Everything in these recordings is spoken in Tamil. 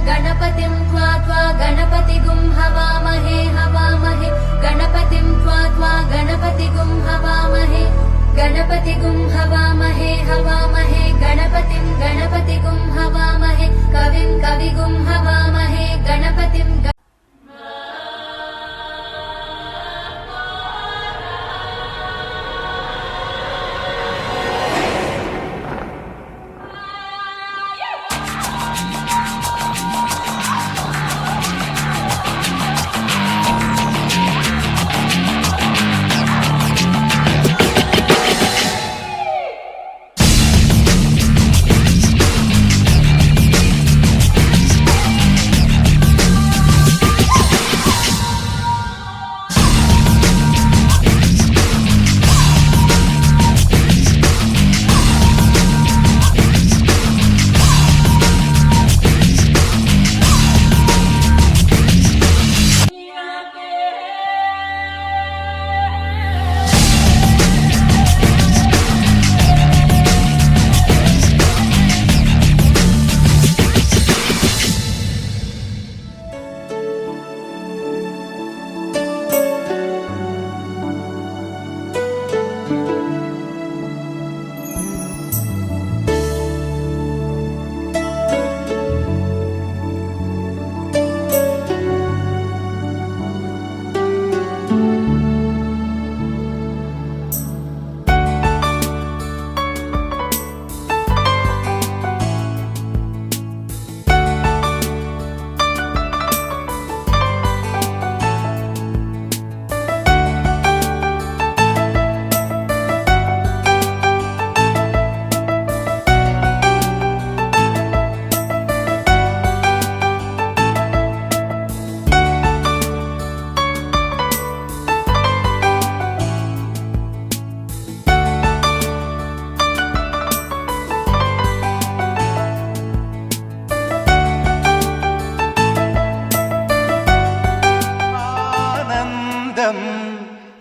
गणपतिं त्वा गणपतिगुं हवामहे हवामहे गणपतिं त्वा गणपतिगुं हवामहे गणपतिगुं हवामहे हवामहे गणपतिगुं हवामहे कविं कविगुं हवामहे गणपतिं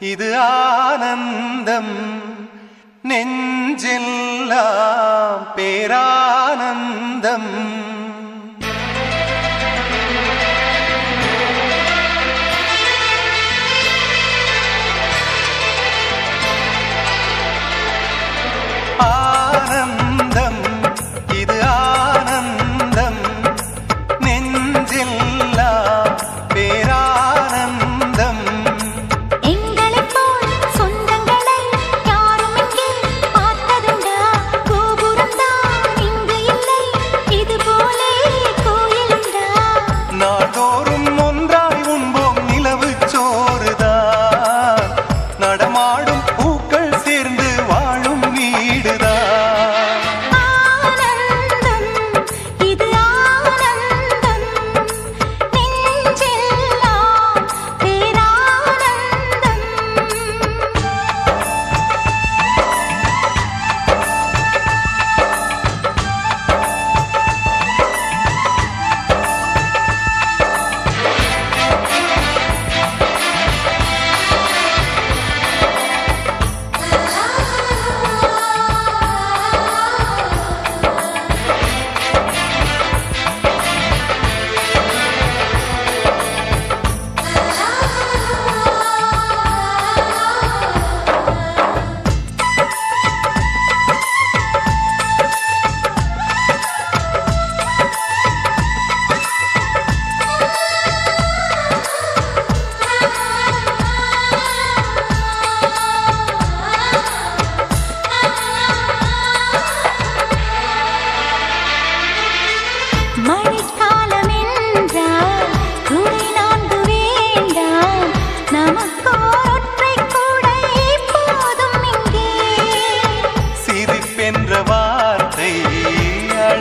இது ஆனந்தம் நெஞ்செல்லாம் பேரானந்தம் ஆனந்தம் இது ஆனந்தம் நெஞ்செல்லாம் பேரானந்தம்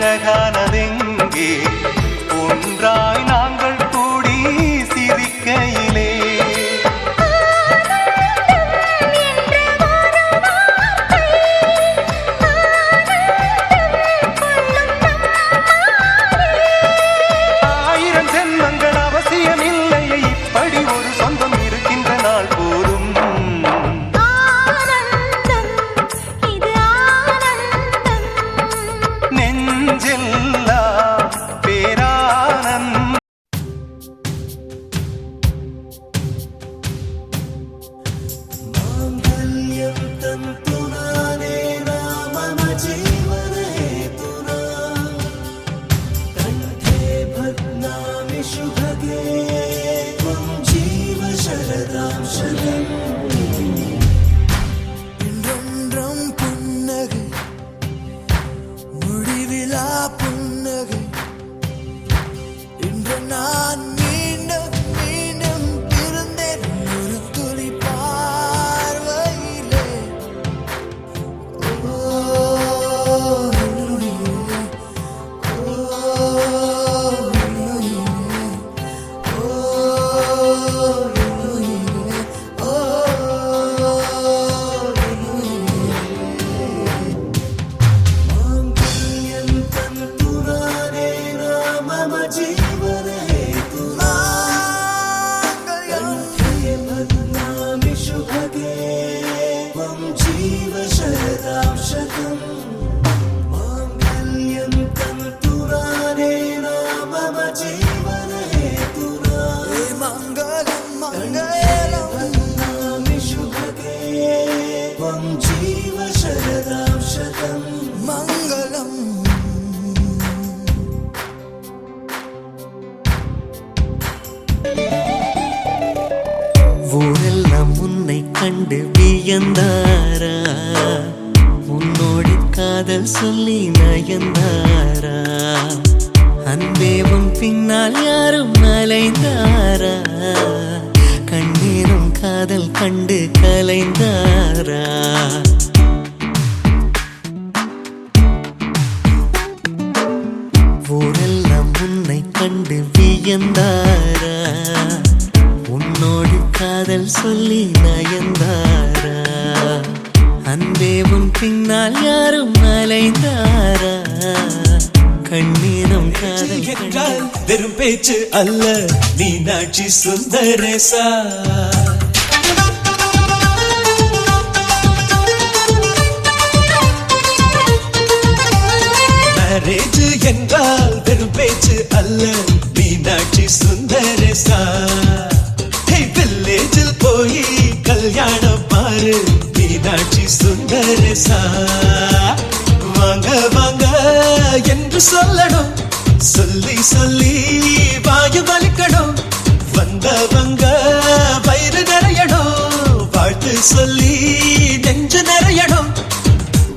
அழகானதெங்கே ஒன்றாய் நாங்கள் கூடி சிரிக்கையிலே கண்டு வியந்தாரா உன்னோடு காதல் சொல்லி நயந்தாரா அன்பே உன் பின்னால் யாரும் அலைந்தாரா கண்ணீரும் காதல் கண்டு கலைந்தாரா ஊரெல்லாம் உன்னை கண்டு வியந்தாரா உன்னோடு காதல் சொல்லி நயந்தாரா அன்பே உன் பின்னால் யாரும் அலைந்தாரா கண்ணீரும் காதல் என்றால் வெறும் பேச்சு அல்ல மீனாட்சி சுந்தரேசா மேரேஜ் என்றால் வெறும் பேச்சு அல்ல மீனாட்சி சுந்தரேசா வில்லேஜில் போய் கல்யாணம் பாரு மீனாட்சி சுந்தரேசா வாங்க வாங்க என்று சொல்லணும் சொல்லி சொல்லி வாயு வலிக்கணும் வந்தவங்க வயிறு நிறையணும் வாழ்த்து சொல்லி நெஞ்சு நிறையணும்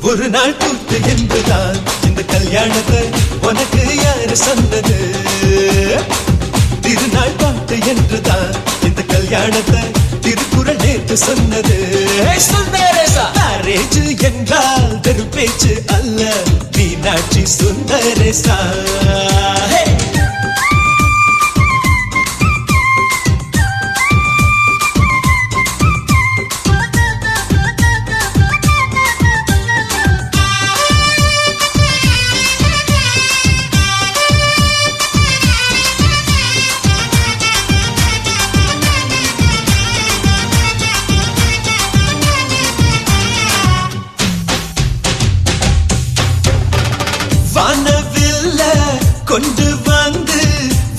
ஒரு நாள் கூத்து என்புதான் இந்த கல்யாணத்தை உனக்கு யாரு சொன்னது திருநாள் பாட்டு என்றுதான் இந்த கல்யாணத்தை திருக்குறள் நேற்று சொன்னது மேரேஜ் என்றால் வெறும் பேச்சு அல்ல மீனாட்சி சுந்தரேசா வானவில்ல கொண்டு வந்து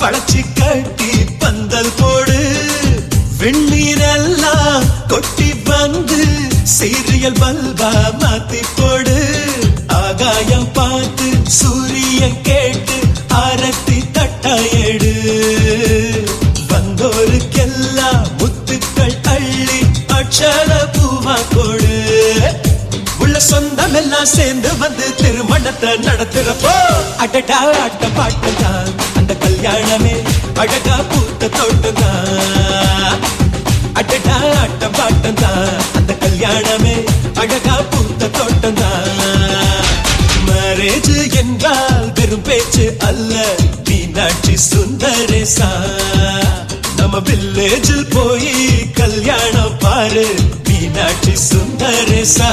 வளர்ச்சி கட்டி பந்தல் போடு வெண்ணீரெல்லாம் கொட்டி வந்து சீரியல் பல்பா மாத்தி போடு ஆகாயம் பார்த்து சூரியன் கேட்டு ஆரத்தி தட்டாயடு வந்தோருக்கெல்லாம் முத்துக்கள் அள்ளி அட்சர பூவா கொடு உள்ள சொந்தம் எல்லாம் சேர்ந்து வந்து திருமணத்தை நடத்துறப்போ அடடா ஆட்ட பாட்டுதான் அந்த கல்யாணமே அழகா பூத்த தோட்டம்தான் அடடா ஆட்ட பாட்டுதான் அந்த கல்யாணமே அழகா பூத்த தோட்டம்தான் மேரேஜ் என்றால் வெறும் பேச்சு அல்ல மீனாட்சி சுந்தரேசா நம்ம வில்லேஜில் போய் கல்யாணம் பாரு மீனாட்சி சுந்தரேசா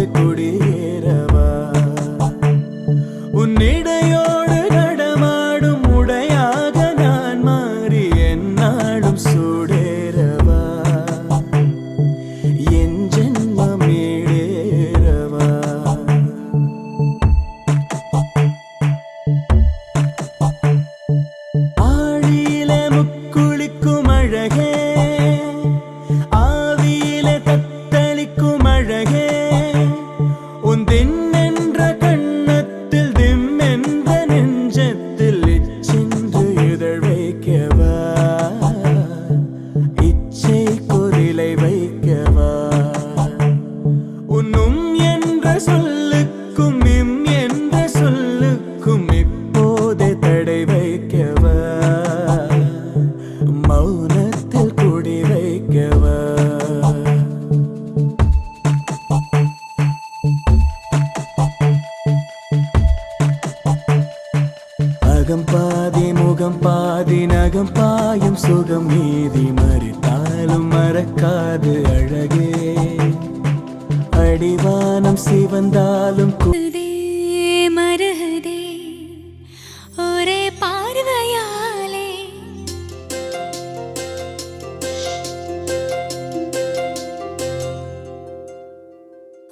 இப்போது குடியேறவா உன்னிடையோடு நடமாடும் உடையாக நான் மாறி என்னாலும் சூடேறவா என் ஜென்மம் ஈடேறவா ஆழியில முக்குளிக்கும் அழகே ஆவியில தத்தளிக்கும் அழகே உன் தின்னென்ற கண்ணத்தில் திம்மென்ற நெஞ்சத்தில் இச்சென்று இதழ் வைக்கவா இச்சை குறிலை வைக்கவா உன்னும் என்ற சொல்லுக்கும் இம் என்ற சொல்லுக்கும் இப்போதே தடை வைக்கவா மௌனத்தில் குடி வைக்கவா அகம் பாதி முகம் பாதி நகம் பாயும் சுகம் மீதி மறித்தாலும் மறக்காது அழகே அடிவானம் சிவந்தாலும் மருகதே ஒரே பார்வையாலே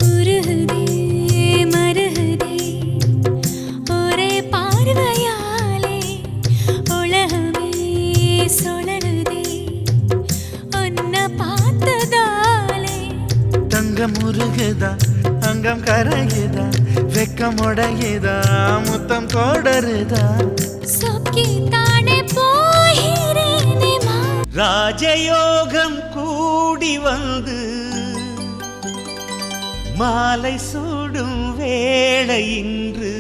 உருகுதே மருகதே ஒரே பார்வையாலே உலகமே சுழலுதே உன்னை பார்த்ததாலே தங்கம் உருகுதா அங்கம் கரையுதா வெக்கம் உடையுதா முத்தம் கோடருதா சொக்கி தானே போகிறேனே ராஜயோகம் கூடி வந்து மாலை சூடும் வேளை இன்று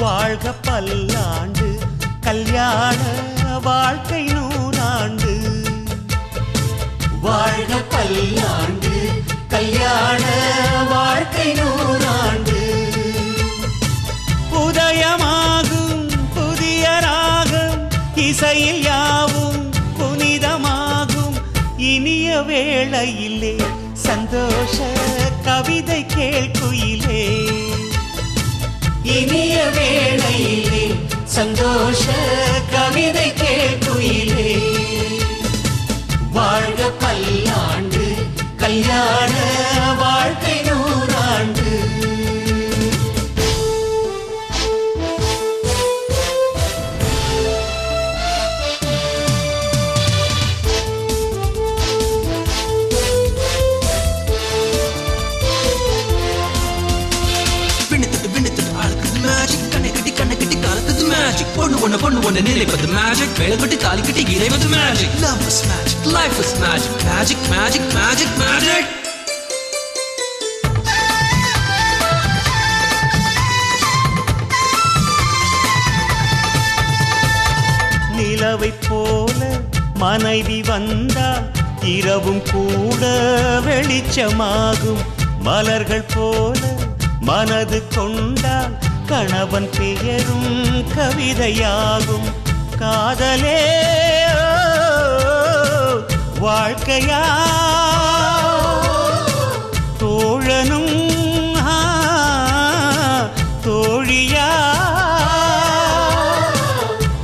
வாழ்க பல்லாண்டு கல்யாண வாழ்க்கை நூறாண்டு வாழ்க பல்லாண்டு கல்யாண வாழ்க்கை நூறாண்டு உதயமாகும் புதிய ராகம் இசையில் யாவும் புனிதமாகும் இனிய வேளையிலே சந்தோஷ கவிதை கேள்குயிலே இனிய வேளையிலே சந்தோஷ கவிதை கேள்குயிலே வாழ்க பல்லாண்டு கல்யாண வாழ்க்கை நூறாண்டு பொண்ணு ஒண்ணு நிலைப்பது மேஜிக் வேலைப்பட்டு தாலி கட்டி இறைவது magic love is magic life is magic magic magic magic magic நிலவை போல மனைவி வந்தால் இரவும் கூட வெளிச்சமாகும் மலர்கள் போல மனது கொண்டால் கணவன் பெயரும் கவிதையாகும் காதலே வாழ்க்கையா தோழனும் தோழியா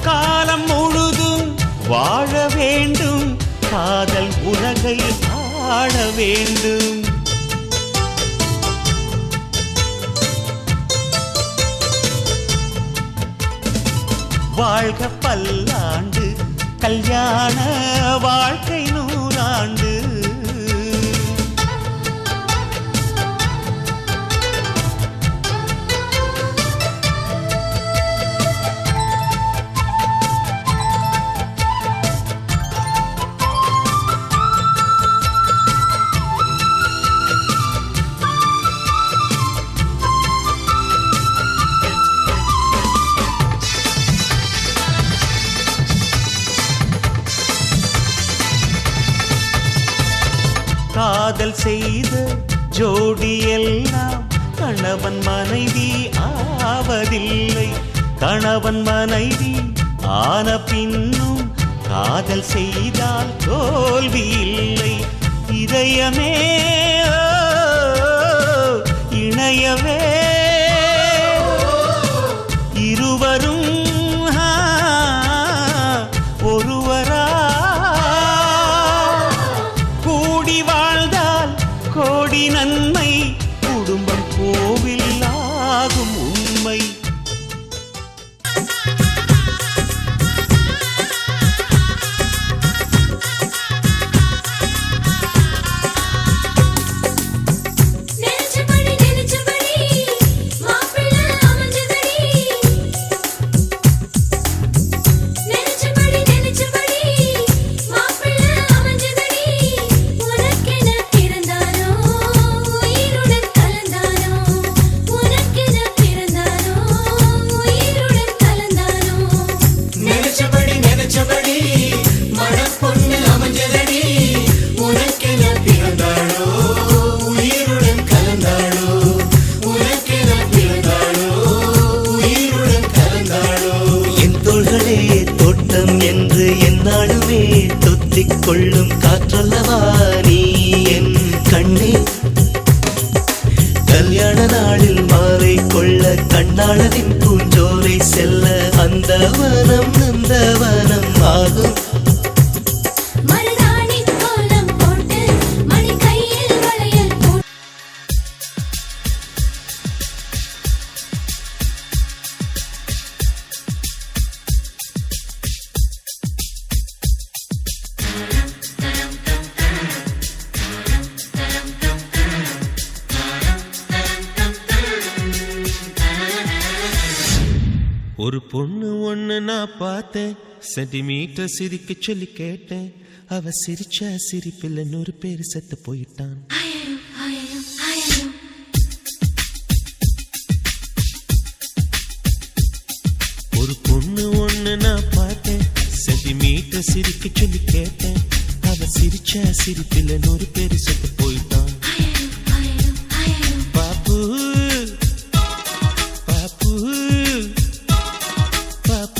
காலம் முழுதும் வாழ வேண்டும் காதல் உலகை ஆள வேண்டும் வாழ்க பல்லாண்டு கல்யாண வாழ்க்கை நூறாண்டு காதல் செய்த ஜோடி எல்லாம் கணவன் மனைவி ஆவதில்லை. கணவன் மனைவி ஆன பின்னும் காதல் செய்தால் தோல்வி இல்லை. இதயமே இணையவே இருவரும் ஒருவரா கூடி வாழ்ந்தால் கோடி நன்மை. குடும்பம் கோவில் ஆகும் உண்மை. நினைச்சபடி நினைச்சபடி மாப்பிள்ளை அமைஞ்சதடி. நினைச்சபடி நினைச்சபடி மாப்பிள்ளை அமைஞ்சதடி. உனக்கென பிறந்தானோ உயிருடன் கலந்தானோ. உனக்கென பிறந்தானோ உயிருடன் கலந்தானோ. நினைச்சபடி நினைச்சபடி மணப்பொண்ணு அமைஞ்சதடி. உனக்கென பிறந்தாளோ உயிருடன் கலந்தாளோ. உனக்கென பிறந்தாளோ உயிருடன் கலந்தாளோ. என் தோள்களே தோட்டம் என்று எந்நாளுமே தொத்திக் கொள்ளும் காற்றல்லவா நீ என் கண்ணே. கல்யாண நாளில் மாலை கொள்ள கண்ணாளனின் பூஞ்சோலை செல்ல அந்த வனம் நந்தவனம் ஆகும். மருதாணி கோலம் போட்டு மணி கையில் வளையல் போட்டு. ஒரு பொண்ணு ஒண்ணு நான் பார்த்தேன், சென்டிமீட்டர் சிரிக்க சொல்லி கேட்டேன். அவ சிரிச்ச சிரிப்பில் 100 பேர் செத்து போயிட்டான். ஒரு பொண்ணு ஒண்ணு நான் பார்த்தேன், சென்டிமீட்டர் சிரிக்க சொல்லி கேட்டேன். அவ சிரிச்ச சிரிப்பில் 100 பேர் செத்து போயிட்டான். பாப்பு பாப்பு பாப்பு.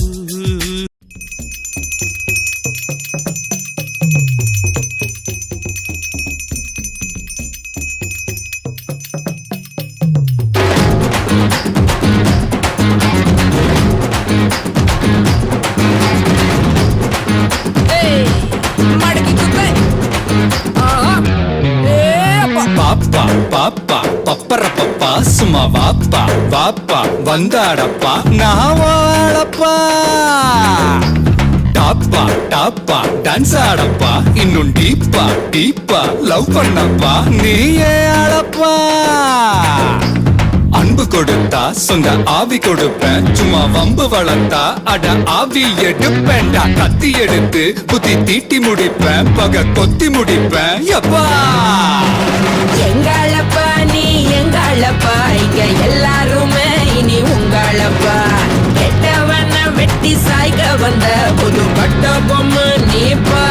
பாப்பா பாப்பா பப்பர பப்பா சும்மா வாப்பா வாப்பா வந்தாடப்பா நான் வாழப்பா. டாப்பா டாப்பா டான்ஸ் ஆடப்பா இன்னும் டீப்பா டீப்பா லவ் பண்ணப்பா நீயே ஆளப்பா. அன்பு கொடுத்தா சொந்த ஆவி கொடுப்பேன். சும்மா வம்பு வளர்த்தா அட ஆவி எடுப்பேன்டா. கத்தி எடுத்து புத்தி தீட்டி முடிப்பேன். பக கொத்தி முடிப்பேன் எப்பா. எங்களப்பா நீ எங்களப்பா இங்க எல்லாருமே இனி உங்களப்பா. கெட்டவன வெட்டி சாய்க்க வந்த புது பட்ட பொம்மை நீப்பா.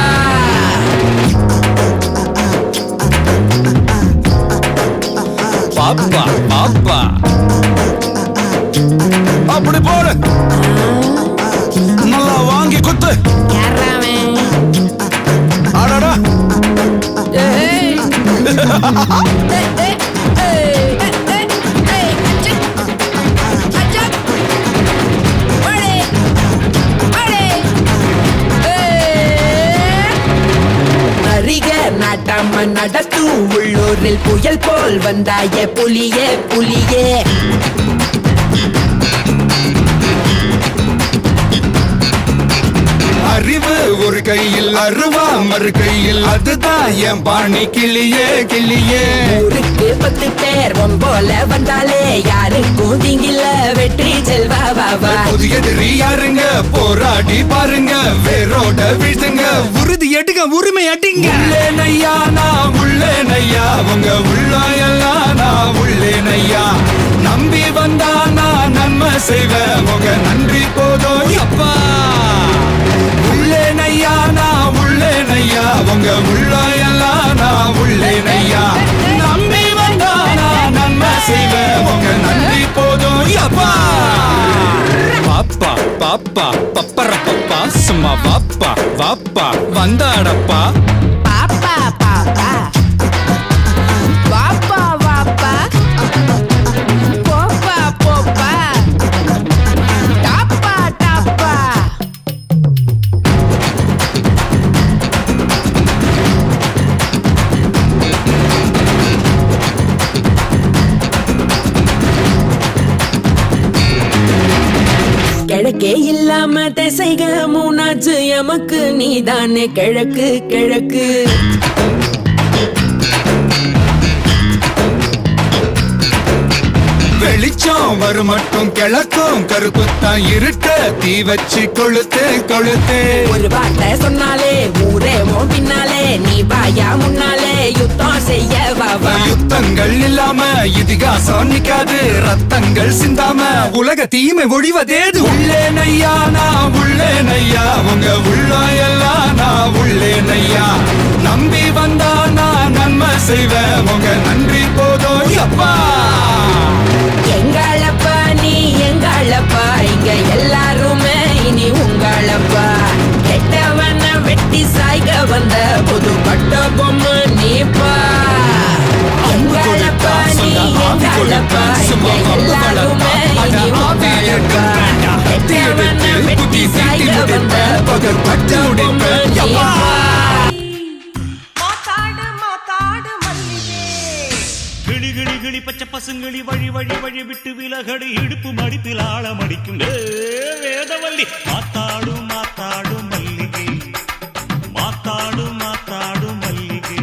பாப்பா பாப்பா அப்படி போடு நல்லா வாங்கி குத்து. யாராமே அடடா நாட்டாம நடத்து உள்ளூரில் புயல் போல் வந்தாய புலியே புலியே. அறிவு ஒரு கையில் அருவா மறு கையில் அதுதான் என் பாணி கிளியே கிளியே. ஊருக்கு 10 பேர் போல வந்தாலே யாருக்கும் திங்கில வெற்றி செல்வா வாவா. புதிய எதிரி யாருங்க போராடி பாருங்க வேரோட வீழ்த்துங்க உறுதி எடுங்க உரிமை அடிங்க. உள்ளே நையா நான் உள்ளே நையா உங்க உள்ளாயெல்லாம் நான் உள்ளே நையா. நம்பி வந்தா நான் நன்மை செய்வேன் உங்க நன்றி போதும் அப்பா. உள்ளே நையா நான் உள்ளே நையா உங்க உள்ளாயெல்லாம் நான் உள்ளே நையா. நம்பி வந்தா வாப்பா பப்பர பப்பா சும்மா வாப்பா வாப்பா வந்தாடப்பா பாப்பா பாப்பா வாப்பா வாப்பா போப்பா போப்பா டாப்பா டாப்பா கிழக்கே இல்லாம திசைக மூணாச்சு எமக்கு நீதானே கிழக்கு கிழக்கு வெளிச்சம் வரும் மட்டும் கிழக்கும் கருப்புத்தான் இருட்ட தீ வச்சு கொளுத்து கொளுத்து ஒரு வார்த்தை சொன்னாலே ஊரே ஓ பின்னாலே நீ பாயா முன்னாலே யுத்தம் செய்ய வாவா யுத்தங்கள் இல்லாம இதிகாசம் நிக்காது ரத்தங்கள் சிந்தாம உலக தீமை ஒழிவதேது உள்ளே நையா நான் உள்ளே நையா உங்க உள்ள எல்லாம் நான் உள்ளே நையா நம்பி வந்தா நான் நன்மை செய்வேன் உங்க நன்றி போதும் அப்பா எங்களப்பா நீ எங்களப்பா இங்க எல்லாருமே இனி உங்களப்பா கெட்டவன வெட்டி சாய்க வந்த புது பட்ட பொம்மை நீப்பா எங்களப்பா நீ எங்களப்பா இங்க எல்லாருமே இனி உங்களப்பா கெட்டவன வெட்டி சாய்க வந்த புது பட்ட பொம்மை நீப்பா கிளி கிளி கிளி பச்சை பசுங்களி வழி வழி வழி விட்டு விலகடி இடுப்பு மடிப்பில் ஆழம் அடிக்கும் வேதவல்லி மாத்தாடு மாத்தாடு மல்லிகை மாத்தாடு மாத்தாடு மல்லிகை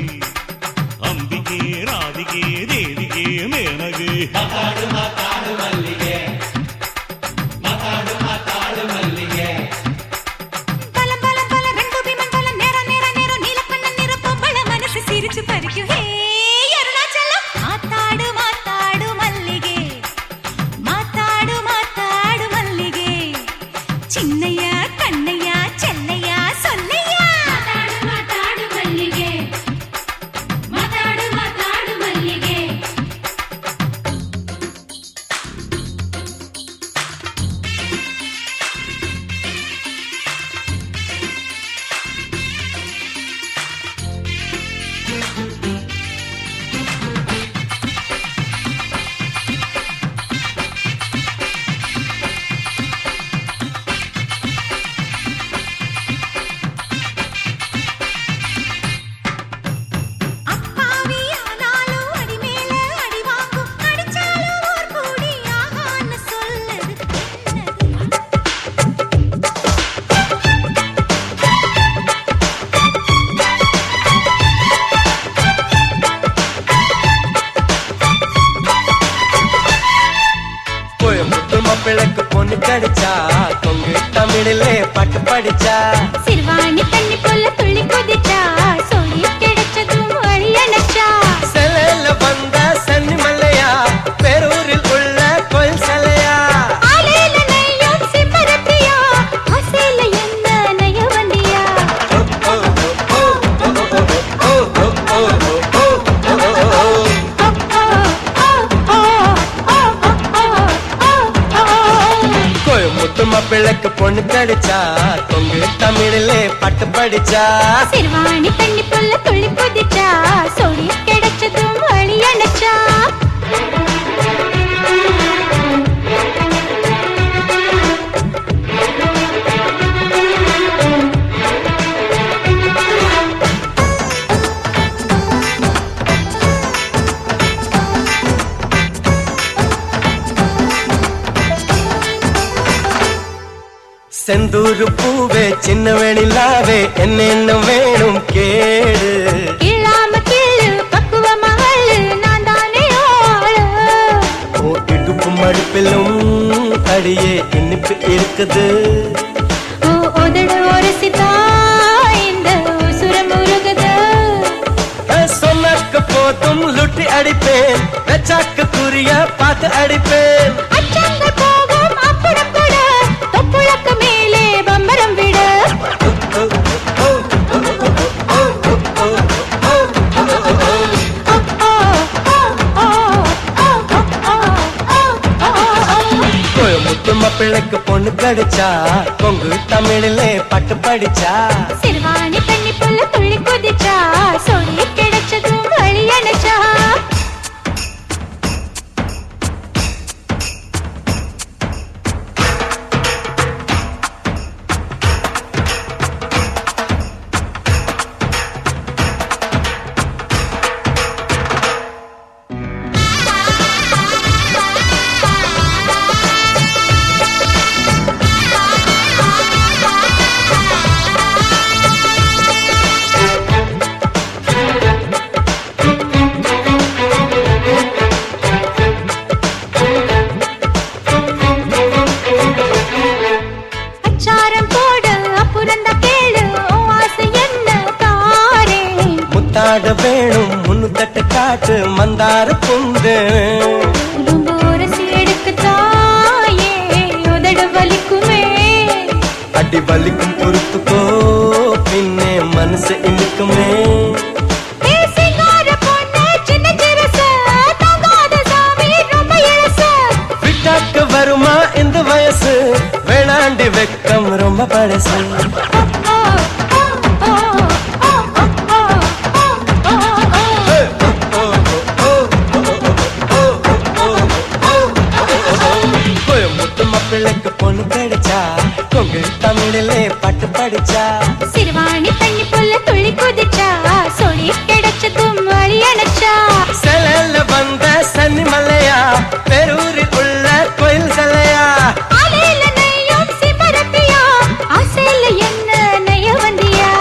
அம்பிகே ராதிகே தேவிகே மேனகே மாத்தாடு மாத்தாடு மல்லிகே மாத்தாடு மாத்தாடு மல்லிகே பலம் பலம் பல ரெண்டு விமன் பல நேர நேர நேர நீலக்கண்ண நிறப்பு பல மனசு சிரிச்சு பறிக்கும் ஹே அருணாச்சலம் மாத்தாடு மாத்தாடு மல்லிகே மாத்தாடு மாத்தாடு மல்லிகே சின்னையா கண்ணையா சென்னையா சொல்லையா மாத்தாடு மாத்தாடு மல்லிகே மாத்தாடு மாத்தாடு மல்லிகே அப்பாவியானாலும் அடி மேல அடி வாங்கும் அடிச்சாலும் ஓர் கூடி ஆகான்னு சொல்லுது கோயம்புத்தூர் மாப்பிள்ளைக்கு பொண்ணு கிடைச்சா கொங்கு தமிழிலே பாட்டு படிச்சா சிறுவாணி தண்ணி போல துள்ளி குதிச்சா சொல்லி கிடைச்சதும் வழி அணைச்சா செலையில வந்த சன்னி மல்லையா பேரூரில் உள்ள கோயில் சிலையா ஆலையில நெய்யும் சிம்பரப்பியா ஆசையில என்ன நெய்ய வண்டியா கோயம்புத்தூர் மாப்பிள்ளைக்கு பொண்ணு கிடைச்சா கொங்கு தமிழிலே பாட்டு படிச்சா சிறுவாணி தண்ணி போல துள்ளி குதிச்சா சொல்லி கிடைச்சதும் வழி அணைச்சா செந்தூரு பூவே சின்ன வெளிலாவே என்ன வேணும் கேடு இல்லாம கிள்ளு பக்குவமா வள்ளு நான் தானே ஆளு ஓ இடுப்பு மடுப்பிலும் அடியே இனிப்பு இருக்குது ஓ உதடு ஒரசிதா இந்த உசுரம் உருகுது சொன்னாக்க போதும் லுட்டி அடிப்பேன் வெச்சாக்க குறிய பார்த்து அடிப்பேன் அச்சங்கள் போகும் அப்புறம் கூட தொப்புளக்கு மேலே பம்பரம் விட கோயம்புத்தூர் மாப்பிள்ளைக்கு பொண்ணு கிடைச்சா கொங்கு தமிழிலே பட்டு படிச்சா சிறுவாணி தண்ணி புல்ல துள்ளி குதிச்சா சொல்லி கிடைச்சதும் வழி அணைச்சா முத்தாட வேணும் முன்னுத்தட்டு காட்டு மந்தார புந்து அடி வலிக்கும் பொறுத்துக்கோ பின்னே மனசு இனிக்குமே விட்டாக்க வருமா இந்த வயசு வேணாண்டி வெக்கம் ரொம்ப பழசு பிள்ளைக்கு பொண்ணு கிடைச்சா கொங்கு தமிழிலே பட்டு படிச்சா சிறுவாணி தண்ணி புல்ல துள்ளி குதிச்சா சொல்லி கிடைச்சதும் வழி அணைச்சா செலல வந்த சன்னி மல்லையா பெரூரில் உள்ள கோயில் சிலையா ஆலையில நெய்யும் சிமரத்தியா ஆசையில என்ன நெய்ய வந்தியா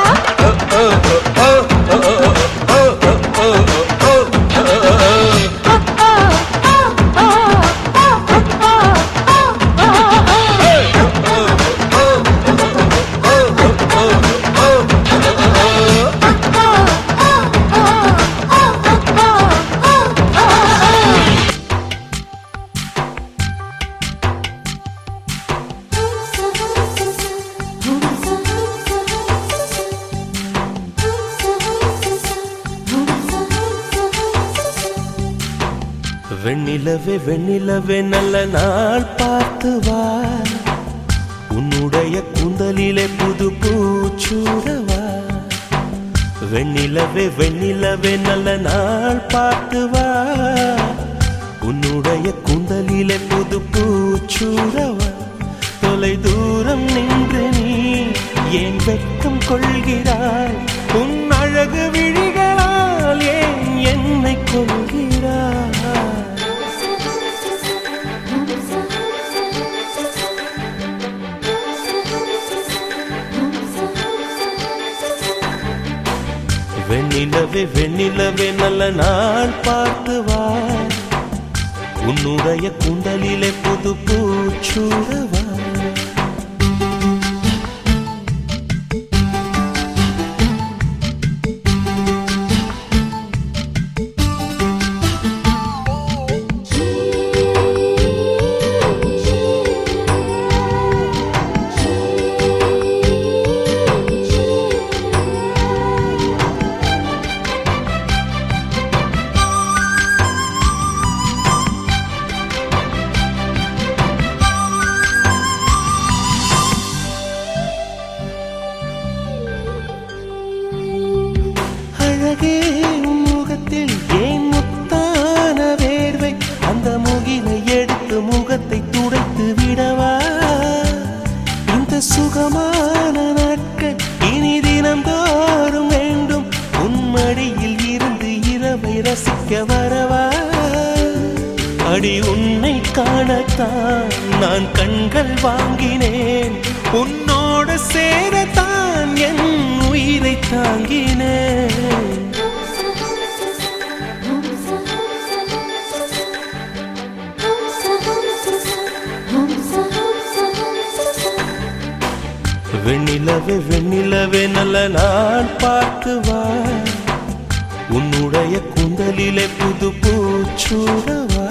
வெண்ணிலவே வெண்ணிலவே நல்ல நாள் பார்த்து வா உன்னுடைய கூந்தலிலே புது பூச்சூடவா வெண்ணிலவே வெண்ணிலவே நல்ல நாள் பார்த்து வா உன்னுடைய கூந்தலிலே புது பூச்சூடவா தொலை தூரம் நின்று நீ ஏன் வெட்கம் கொள்கிறாய் உன் அழகு விழிகளால் ஏன் என்னை கொள்கிறாய் வெண்ணிலவே வெண்ணிலவே நல்ல நாள் பார்த்து வா உன்னுடைய கூந்தலிலே புது பூச்சூடவா முகத்தில் ஏன் முத்தான வேர்வை அந்த முகிலை எடுத்து முகத்தை துடைத்து விடவா இந்த சுகமான நாட்கள் இனி தினந்தோறும் வேண்டும் உன்மடியில் இருந்து இரவை ரசிக்க வரவா அடி உன்னை காணத்தான் நான் கண்கள் வாங்கினேன் உன்னோடு சேரத்தான் என் உயிரை தாங்கினேன் வெண்ணிலவே வெண்ணிலவே நல்ல நாள் பார்த்து வா உன்னுடைய கூந்தலிலே புது பூச்சூடவா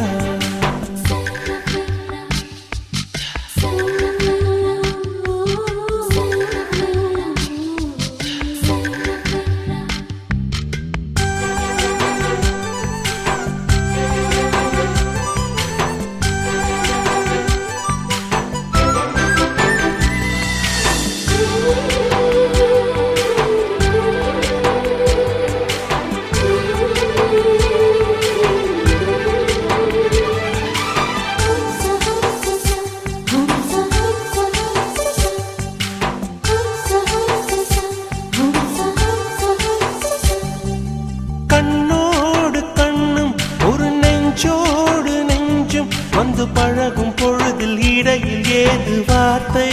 வந்து பழகும் பொழுதில் இடையில் ஏது வார்த்தை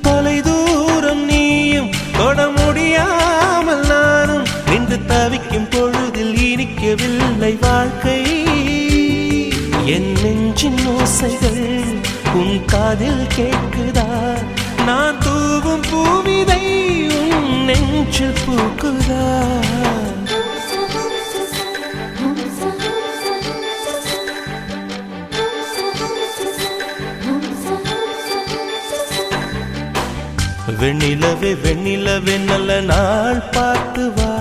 தொலை தூரம் நீயும் தொட முடியாமல் நானும் நின்று தவிக்கும் பொழுதில் இனிக்கவில்லை வாழ்க்கை என் நெஞ்சின் ஓசைகள் உன் காதில் கேட்குதா நான் தூவும் பூவிதை உன் நெஞ்சில் பூக்குதா வெண்ணிலவே வெண்ணிலவே நல்ல நாள் பார்த்து வா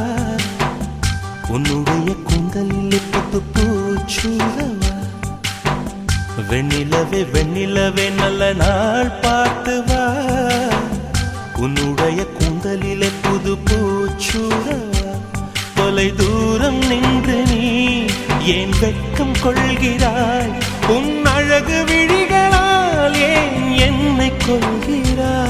உன்னுடைய கூந்தலில் புத்து பூச்சூடவா வெண்ணிலவே வெண்ணிலவே நல்ல நாள் பார்த்து வா உன்னுடைய கூந்தலிலே புது பூச்சூடவா தொலை தூரம் நின்று நீ ஏன் வெட்கம் கொள்கிறாய் உன் அழகு விழிகளால் ஏன் என்னை கொள்கிறாய்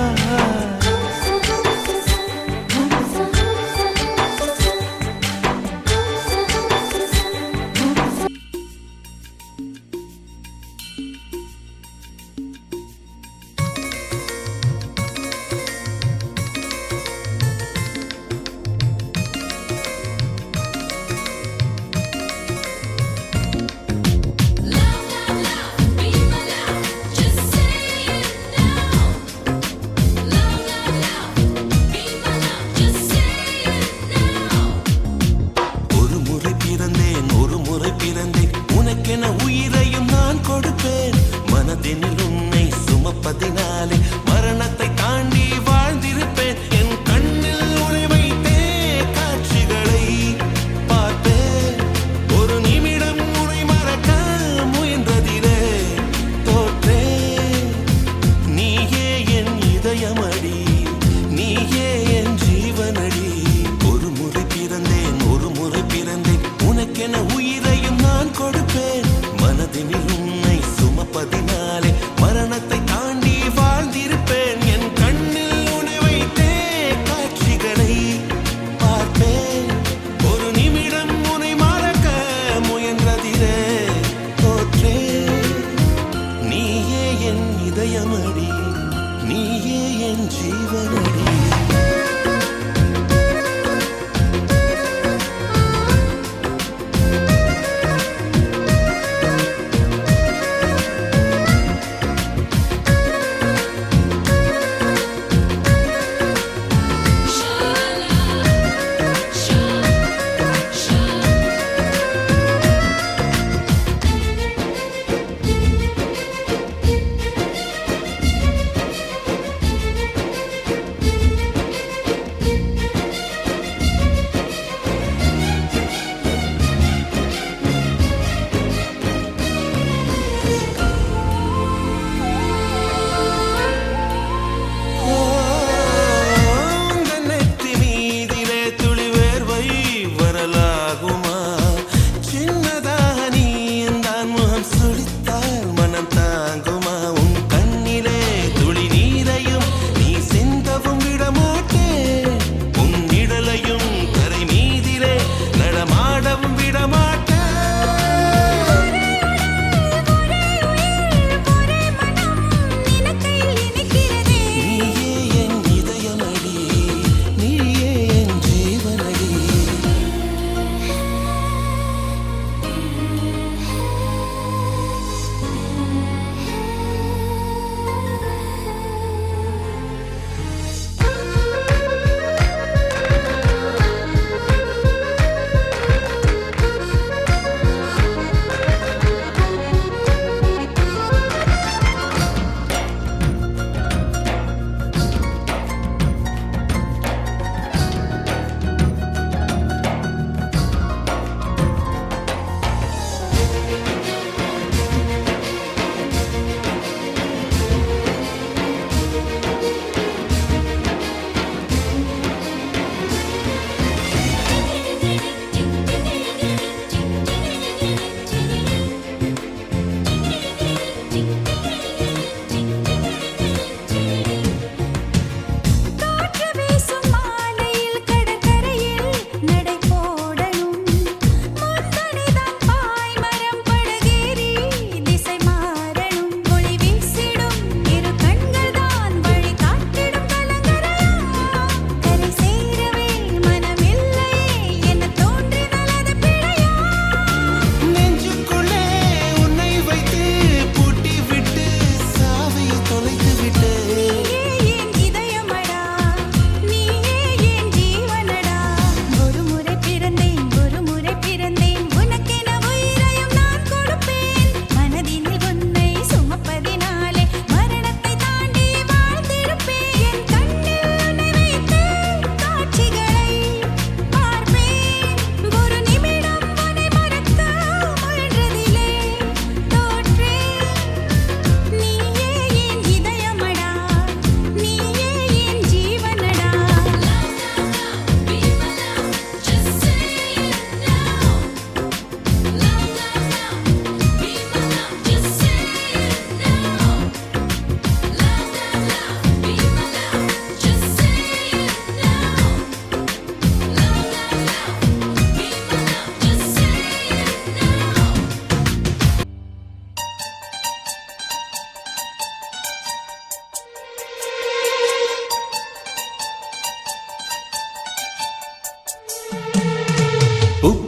மனதினில் உன்னை சுமப்பதினாலே மரணத்தை தாண்டி வாழ்ந்திருப்பேன் என் கண்ணில் உன்னை வைத்தே காட்சிகளை பார்த்தேன் ஒரு நிமிடம் உன்னை மறக்க முயன்றதிலே தோற்றேன் நீயே என் இதயமடி நீயே என் ஜீவனடி ஒரு முறை பிறந்தேன் உனக்கென உயிரையும் நான் கொடுப்பேன் மனதினில் உன்னை சுமப்பதினாலே மரணத்தை தாண்டி வாழ்ந்திருப்பேன் என் கண்ணில் உன்னை வைத்தே காட்சிகளை பார்ப்பேன் ஒரு நிமிடம் உன்னை மறக்க முயன்றதிலே தோற்றேன் நீயே என் இதயமடி நீயே என் ஜீவனடி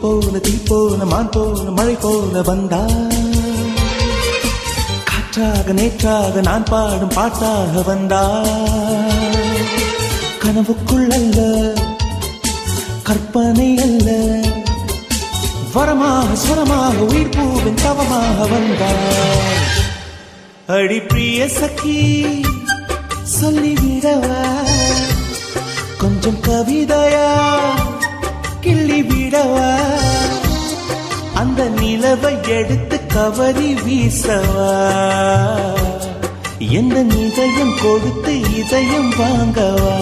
போல தீ போல மான் போல மழை போல வந்தா காற்றாக நேற்றாக நான் பாடும் பாட்டாக வந்தா கனவுக்குள் அல்ல கற்பனை அல்ல வரமாக சுரமாக உயிர் பூவின் தவமாக வந்தாள் அடி பிரிய சखी சொல்லிவிடவா கொஞ்சம் கவிதையா கிள்ளி விடவா அந்த நிலவை எடுத்து கவரி வீசவா எந்த இதயம் கொடுத்து இதயம் வாங்கவா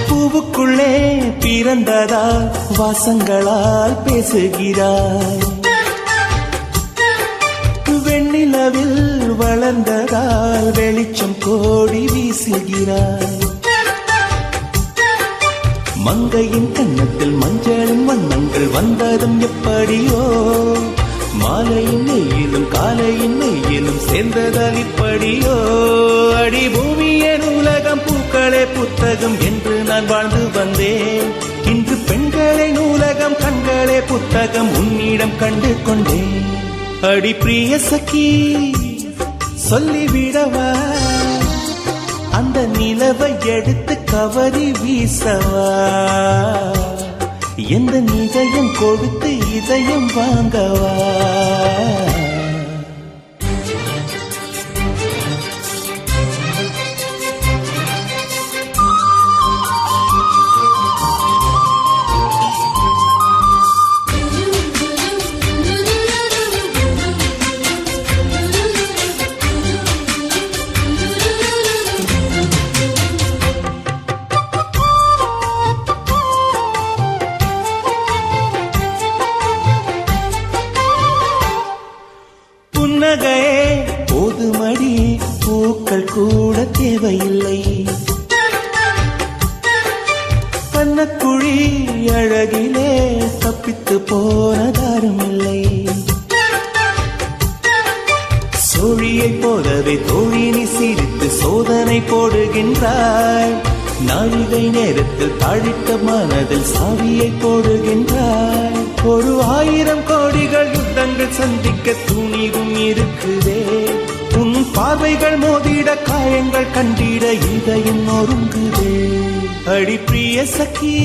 பூவுக்குள்ளே பிறந்ததால் வாசங்களால் பேசுகிறாய் வெண்ணிலவில் வளர்ந்ததால் வெளிச்சம் கோடி வீசுகிறாய் மங்கையின் கன்னத்தில் மஞ்சளும் வண்ணங்கள் வந்ததும் எப்படியோ மாலையின் நெய்யிலும் காலையின் நெய்யிலும் சேர்ந்ததால் இப்படியோ அடி பூமியின் உலகம் பூக்களே புத்தகம் என்று நான் வாழ்ந்து வந்தேன் இன்று பெண்களே நூலகம் கண்களே புத்தகம் உன்னிடம் கண்டு கொண்டேன் அடி பிரிய சखी சொல்லிவிடவா அந்த நிலவை எடுத்து கவரி வீசவா எந்த இதயம் கொடுத்து இதயம் வாங்கவா புன்னகையே போதுமடி பூக்கள் கூட தேவையில்லை கண்ணக்குழி அழகிலே தப்பித்து போனதாரும் இல்லை சோழியை போலவே தோழினி சிரித்து சோதனை போடுகின்றாய் நாழிகை நேரத்தில் தாழிட்ட மனதில் சாவியை போடுகின்றாய் ஒரு 1000 கோடிகள் யுத்தங்கள் சந்திக்க துணிவும் இருக்குதே உன் பார்வைகள் மோதிட காயங்கள் கண்டிட இதயம் நொறுங்குதே அடி பிரிய சखी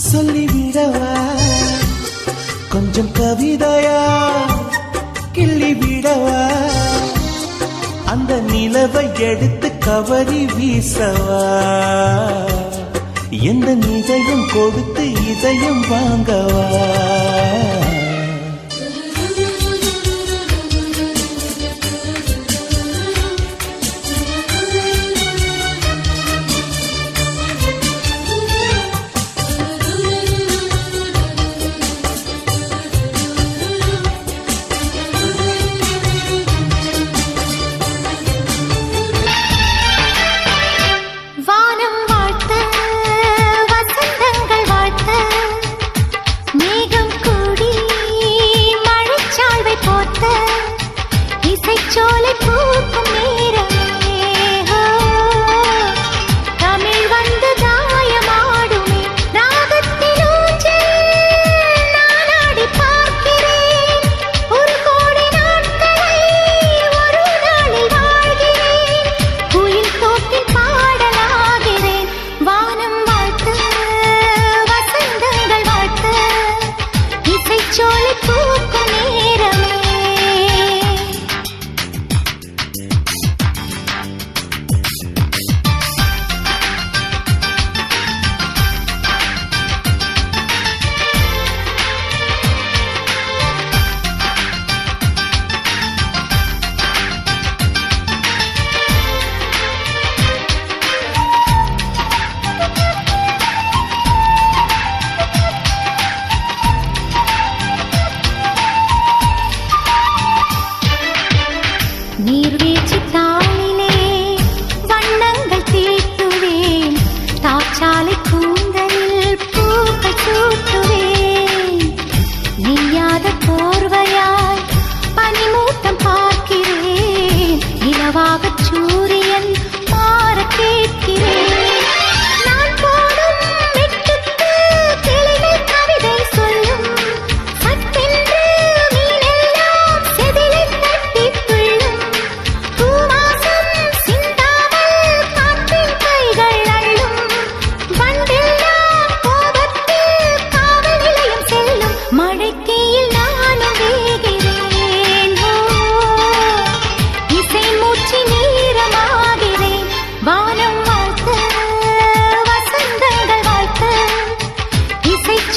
சொல்லிவிடவா கொஞ்சம் கவிதையா கிள்ளி விடவா அந்த நிலவை எடுத்து கவரி வீசவா எந்த இதயம் கொடுத்து இதயம் வாங்கவா வானம் வாழ்த்த வசந்தங்கள் வாழ்த்த மேகம் கூட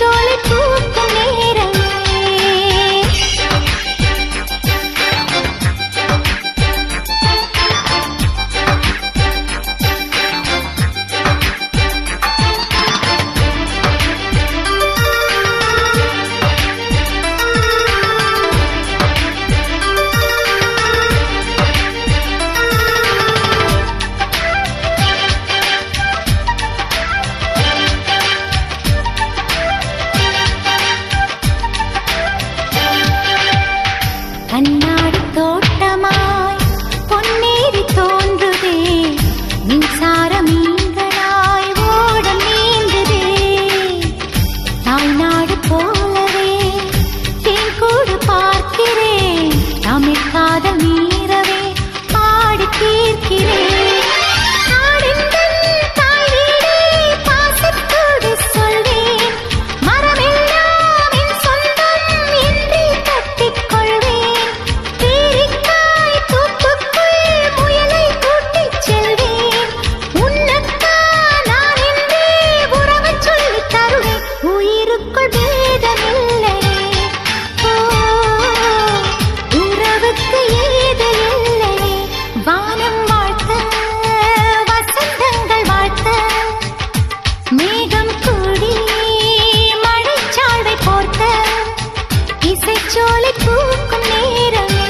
இசைச்சோலை பூக்கும் நேரமே கண்ணாடி தோட்டமாய் பொன்னேறி தோன்றுதே மின்சார மீன்களாய் ஓடம் நீந்துதே தாய்நாடு போலவே தேன்கூடு பார்க்கிறேன் தமிழ் காதல் மீறவே பாடி தீர்க்கிறேன் நாடெங்கள் தாய் வீடே பாசத்தோடு சொல்வேன் மரமெல்லாம் என் சொந்தம் என்றே கட்டிக்கொள்வேன் பேரிக்காய் தோப்புக்குள் முயலை கூட்டிச் செல்வேன் உன்னத்தான் நான் என்றே உறவச் சொல்லித் தருவேன் உயிருக்குள் பேதமில்லையே ஓ உறவுக்கு ஏது இல்லையே வானம் வாழ்த்த வசந்தங்கள் வாழ்த்த மேகம் கூடி மழைச்சால்வை போர்த்த இசைச்சோலை பூக்கும் நேரமே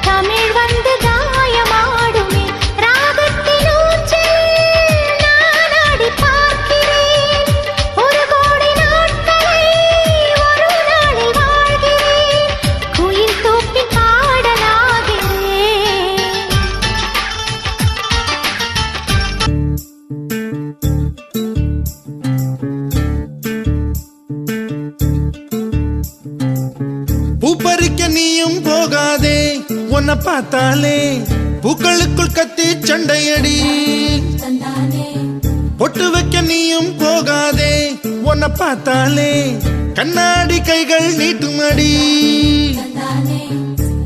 தமிழ் வந்து காயமாடுமே ராகத்தின் ஊஞ்சல் நான் ஆடி பார்க்கிறேன் ஒரு கோடி நாட்களை ஒரு நாளில் வாழ்கிறேன் குயில் தூக்கி பாடலாகிறேன் பூப்பறிக்க நீயும் போகாதே உன்னை பார்த்தாலே பூக்களுக்குள் கத்தி சண்டையடி பொட்டு வைக்க நீயும் போகாதே உன்னை பார்த்தாலே கண்ணாடி கைகள் நீட்டுமடி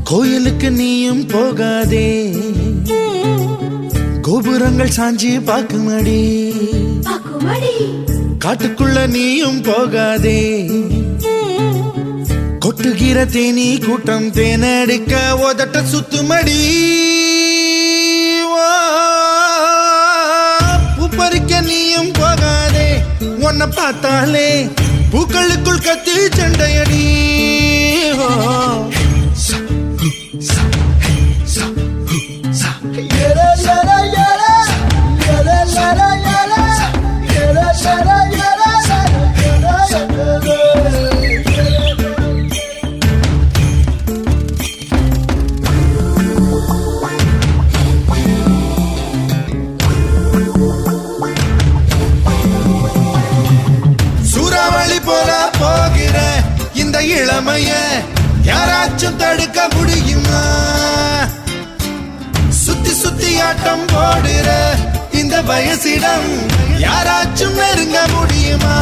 கோயிலுக்கு நீயும் போகாதே கோபுரங்கள் சாஞ்சி பார்க்குமடி காட்டுக்குள்ள நீயும் போகாதே கொட்டுகிற தேனி கூட்டம் தேனடிக்க உதட்ட சுத்துமடி பூப்பறிக்க நீயும் போகாதே உன்னை பார்த்தாலே பூக்களுக்குள் கத்தி சண்டையடி சூறாவளி போல போகிற இந்த இளமைய யாராச்சும் தடுக்க முடியுமா சுத்தி சுத்தி ஆட்டம் போடுற இந்த வயசிடம் யாராச்சும் நெருங்க முடியுமா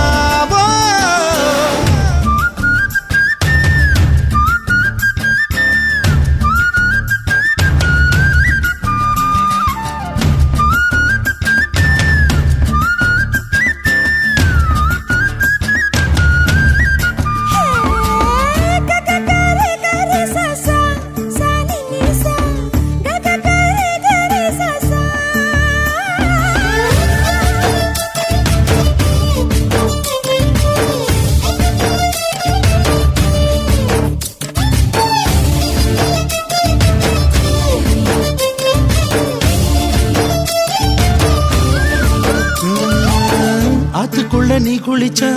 ஆத்துக்குள்ள நீ குளிச்சா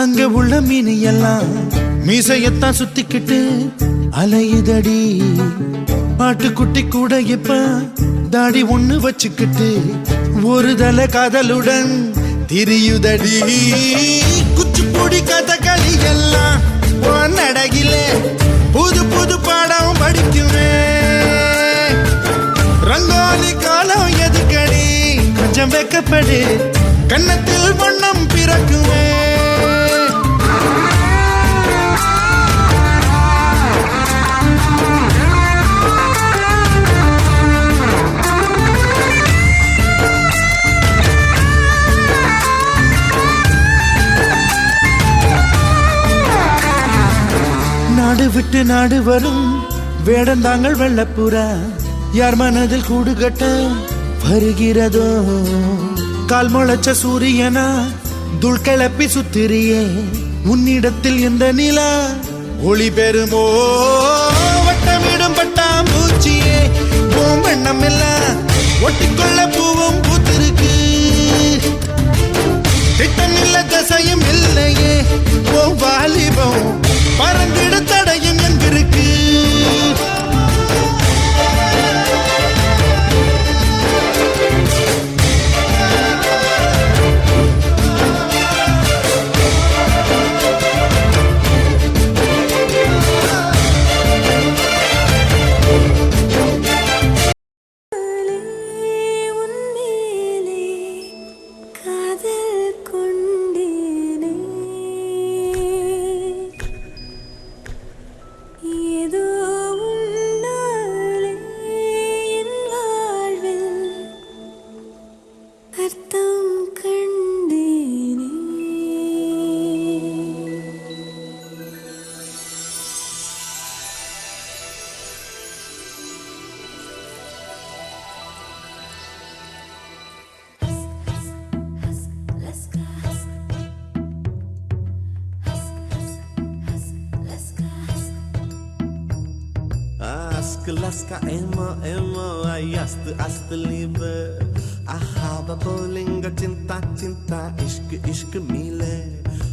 அங்க உள்ள மீன் எல்லாம் மீசையத்தான் சுத்திக்கிட்டு அலையுதடி ஆட்டுக்குட்டி கூட இப்ப தாடி ஒண்ணு வச்சுக்கிட்டு ஒரு தலை காதலுடன் திரியுதடி குச்சிப்புடி கதகளி எல்லாம் நடகில புது புது பாடம் படிக்குமே ரங்கோலி காலம் எதுக்கடி கொஞ்சம் வெக்கப்படு கன்னத்தில் வண்ணம் பிறக்குமே விட்டு நாடு வரும் வேடந்தாங்கள் வெள்ளப்புறா யார் மனதில் கூடு கட்ட வருகிறதோ கால் முளைச்ச சூரியனா துள் கிளப்பி சுத்திரியே உன்னிடத்தில் எந்த நிலா ஒளி பெறுமோ வட்டமிடும் பட்டாம்பூச்சியே பூம்பெண்ணம் எல்லாம் ஒட்டிக்கொள்ள பூவும் பூத்திருக்கு திட்டம் இல்ல தசையும் இல்லையே ஓ வாலிபம் பறந்திட தடையும் எங்கிருக்கு உன்மேலே காதல் கொண்டேனே ஏதோ உன்னாலே என் வாழ்வில் அர்த்தம் கண்டேனே Laska emo emo ayast ast liebe ahaba bolinga cinta cinta ishq ishq mile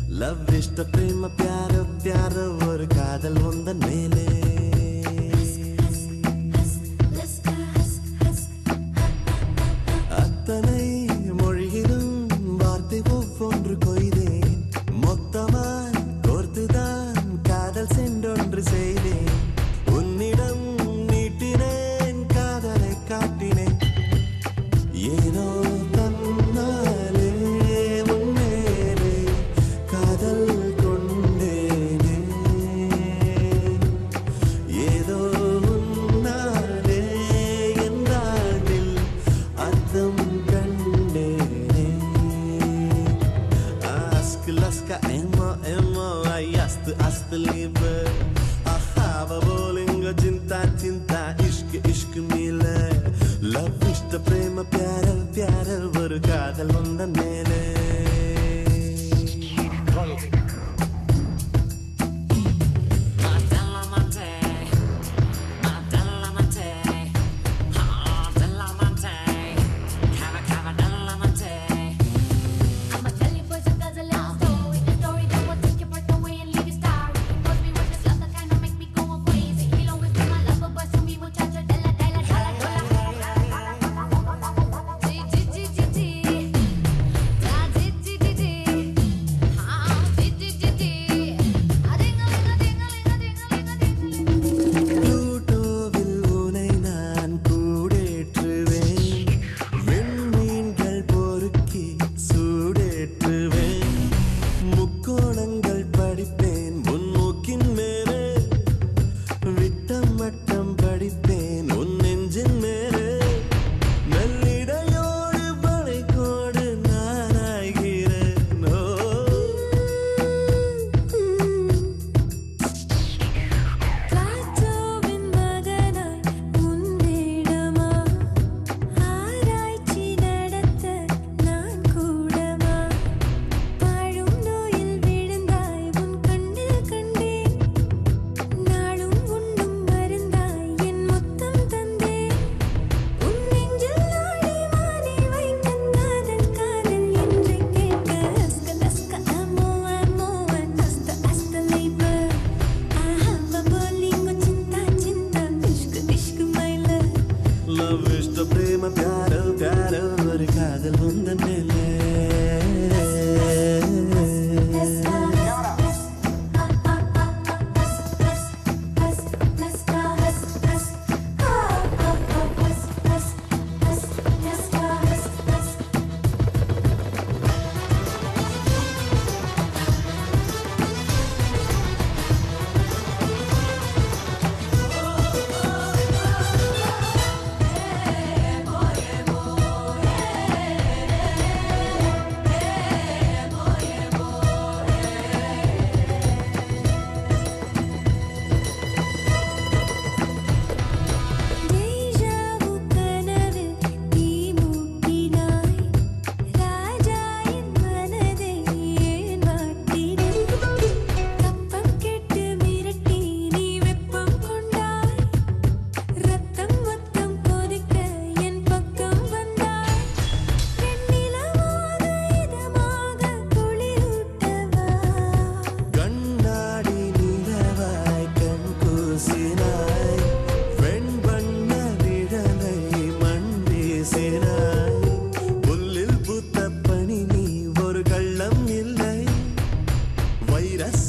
love ishta prema pyara pyara or kaadal vondan mele attanai mozhilum vaarthai ovvondru koideen mottamai korthudan kaadal sendondru seideen unnidam நீட்டினேன் காதலை காட்டினேன் ஏனோ தன்னாலே உன்மேலே காதல் கொண்டேனே ஏதோ உன்னாலே என் வாழ்வில் அர்த்தம் கண்டேனே ask laska emo emo ayast ast liebe ahava bolinga cinta cinta ishq ishq mile love ishta prema pyara pyara or kaadal vondan mele I'ma tell you boys a dozen little story, a story that will take your breath away and leave you starry. Knows me with this love that kinda make me go crazy. He'll always be my lover, but to me muchacho de la dollar.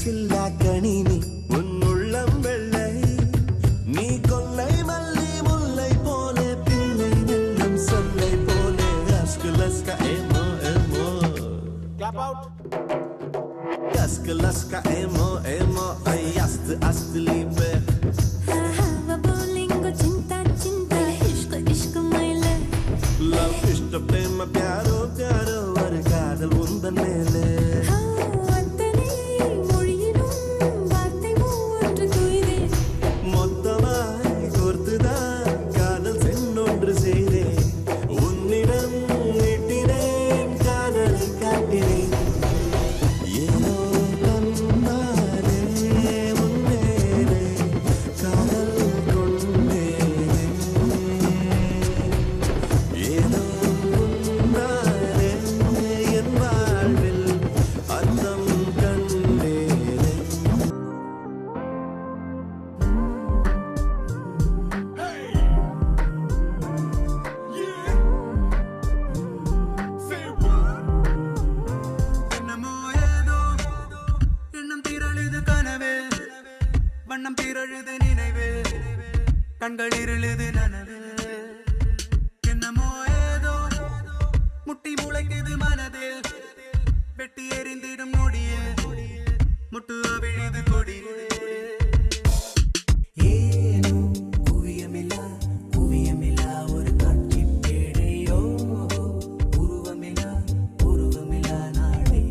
வயசில்லா கணினி உன் உள்ளம் வெள்ளை நீ கொல்லை மல்லி முல்லை போல பிள்ளை வெள்ளம் சொல்லை போல லஸ்க ஏமோ ஏமோ லஸ்க ஏமோ ஏமோ ஐ அஸ்து லீபே हवा बोलेंगे चिंता चिंता इश्क इश्क माइले லவ் இஷ்ட பிரேம प्यारो प्यारो ஒரு காதல் உந்தன் மேலே அத்தனை மொழியிலும் வார்த்தை ஒன்று தூய்தே மொத்தமாய் கோர்த்துதான் காதல் சென்னொன்று செய்தேன் உன்னிடம் நீட்டினேன் காதலை காட்டினேன் ஏனோ தன்னாலே உன்மேலே காதல் கொண்டேனே ஏனோ உன்னாலே என் வாழ்வில் அர்த்தம் கண்டேனே என்னமோ ஏதோ எண்ணம் திரழுது கனவே வண்ணம் திரழுது நினைவே கண்கள் இருளுது நனவே என்னமோ ஏதோ முட்டி முளைக்குது மனதில் வெட்டி எறிந்திடும் நொடியே முட்டு அவிழுது கொடியே ஏனோ குவியமில்லா ஒரு காட்சி பேடையோ உருவமில்லா நாடே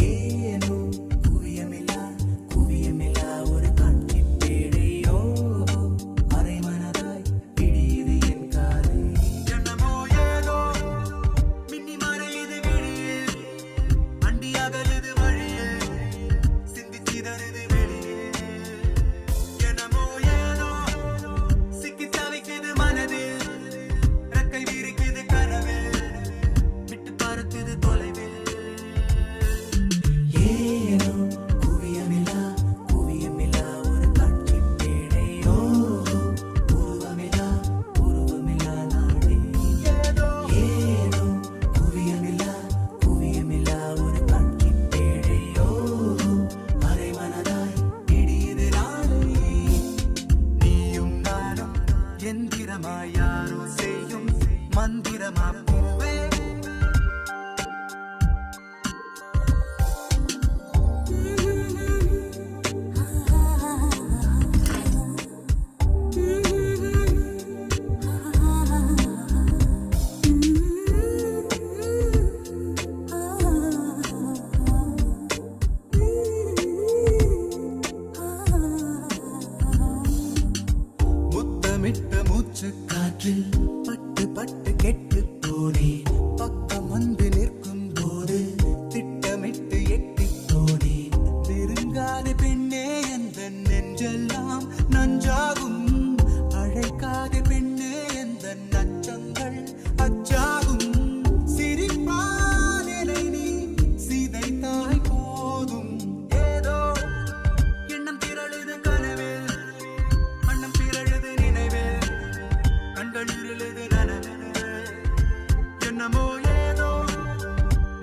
ஏனோ குவியமில்லா ஒரு காட்சி பேடையோ அரை மனதாய் பிடியுது என் காதை என்னமோ ஏதோ மின்னி மறையுது விழியே அண்டி அகலுது வழியே சிந்தி சிதறுது வெளியே என்னமோ ஏதோ சிக்கி தவிக்குது மனதில் ரெக்கை விரிக்குது கனவே விட்டு பறக்குது தொலைவில் ஏனோ குவியமில்லா ஒரு காட்சி பேடையோ உருவமில்லா நாடே ஏனோ குவியமில்லா ஒரு காட்சி பேடையோ அரை மனதாய் பிடியுது நாளை நீயும் நானும் எந்திரமாய் யாரோ செய்யும் மந்திரமா பூவே முத்தமிட்ட மூச்சு காற்றில் பட்டு கெட்டு போனே பக்கம் வந்து நிற்கும் போது திட்டமிட்டு எட்டி போனே நெருங்காத பெண்ணே எந்த நெஞ்செல்லாம் நஞ்சாகும் அழைக்காத பெண்ணே எந்த நச்சங்கள் அச்சாகும் சிரிப்பாலை நீ சிதைத்தாய் போதும் ஏதோ எண்ணம் திரழுது கனவில் வண்ணம் திரழுது நினைவே கண்கள் இருளுது நனவே என்னமோ ஏதோ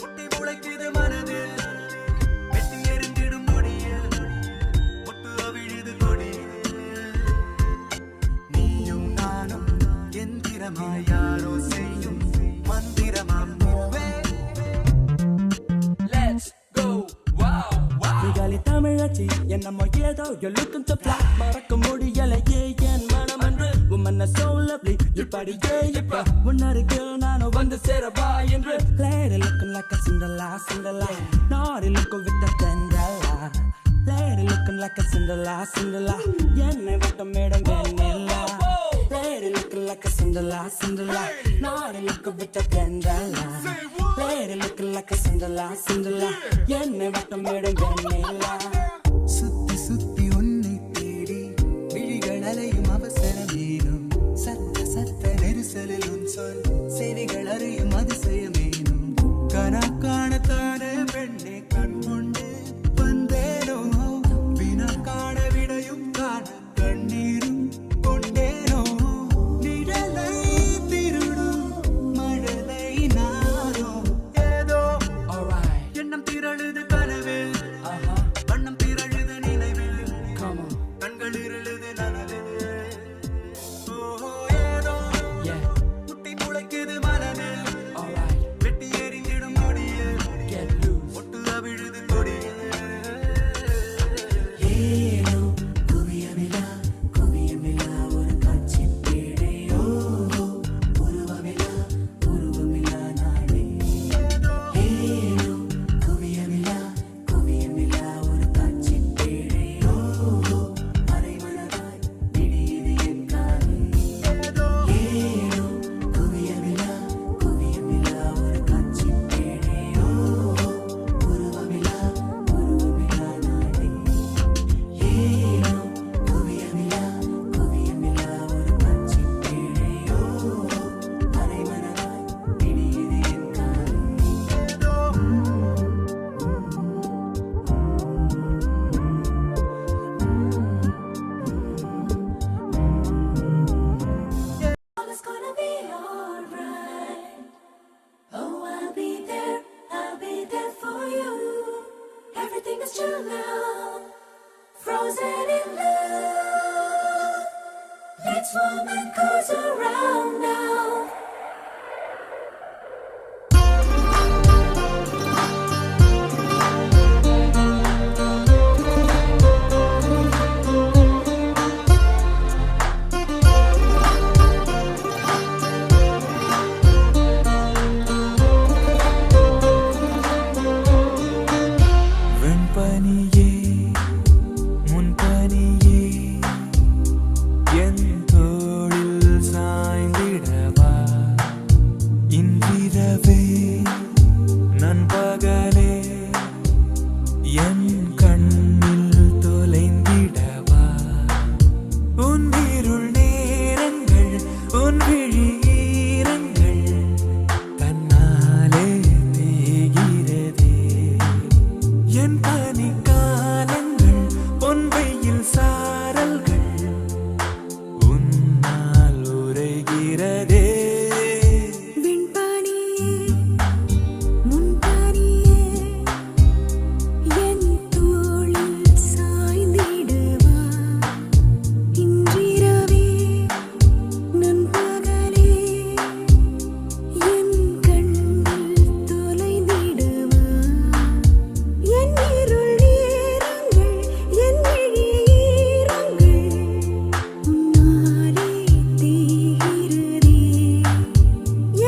முட்டி முளைக்குது மனதில் வெட்டி எறிந்திடும் நொடியே முட்டு அவிழுது கொடியே நீயும் நானும் எந்திரமாய் யாரோ செய்யும் மந்திரமா பூவே Let's go, wow, wow. நிகாலி தமிழச்சி என்னமோ ஏதோ you're looking so fly மறக்க முடியலையே என் மனம் என்று woman are so lovely இப்படியே இப்ப முன்னருகில் நானும் வந்து சேரவா என்று lady looking like a Cinderella naughty looking with the Cinderella lady looking like a Cinderella என்னை விட்ட madam Vennila lady looking like a Cinderella naughty looking with the Cinderella lady looking like a Cinderella என்னை விட்ட மேடம் வெண்ணிலா சுத்தி சுத்தி உன்னை தேடி விழிகள் அலையும் அவசரமேனும் சத்த நெரிசலில் உன் சொல் செவிகள் அறியும் அதிசயமேனும் கனா காணத்தானே பெண்ணே கண் கொண்டு வந்தேனோ வினா காண விடையும் காண கண்ணீரும் கொண்டேனோ நிழலை திருடும் மழலை நானோ ஏதோ எண்ணம் திரழுது கனவே frozen in love. Let's warm and cozy around now. வெண்பனியே முன்பனியே என் தோளில் சாய்ந்திடவா இன்றிரவே நண்பகலே என் கண்ணில் தொலைந்திடவா உன் இருள் நேரங்கள் உன் விழியீரங்கள் தன்னாலே தேகிறதே என் பனிக்காலங்கள் பொன் வெயில் சாரல்கள் உன்னால் உரைகிறதே விண்பனியே முன்பனியே என் தோளில் சாய்ந்திடுவா இன்றிரவே நண்பகலே என் கண்ணில் தொலைந்திடுவா என் இருள் நேரங்கள் என் விழியீரங்கள் உன்னாலே தேகிறதே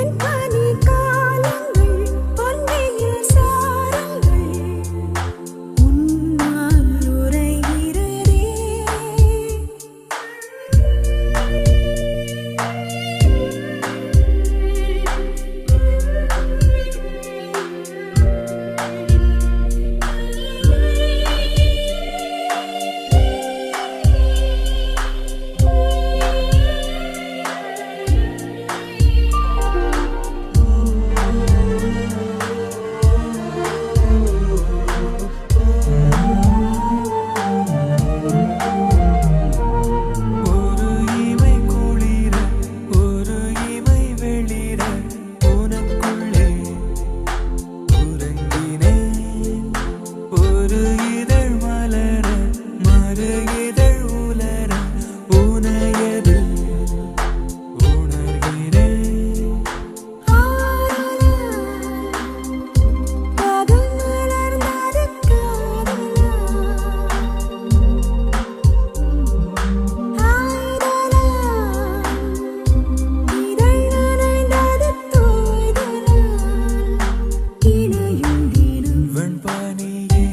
என் பனிக்காலங்கள் பொன் வெயில் சாரல்கள் உன்னால் உரைகிறதே. ஒரு இமை குளிர ஒரு இமை வெளிர உனக்குள்ளே உறங்கினேன் ஒரு இதழ் மலர மறு இதழ் உலர உனையது உணர்கிறேன் பாதம் மலர்ந்தது காதலா ஆய்தலா இதழ் நனைந்தது தோய்தலால் இணையும் தினம் வெண்பனியே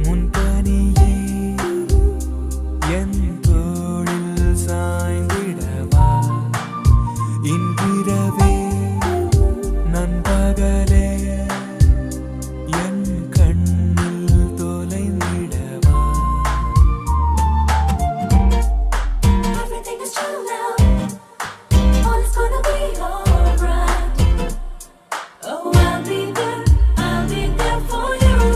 முன்பனியே என் தோளில் சாய்ந்திடவா இன்றிரவே நண்பகலே என் கண்ணில் தொலைந்திடவா everything is true now. All is gonna be alright. Oh, I'll be there for you.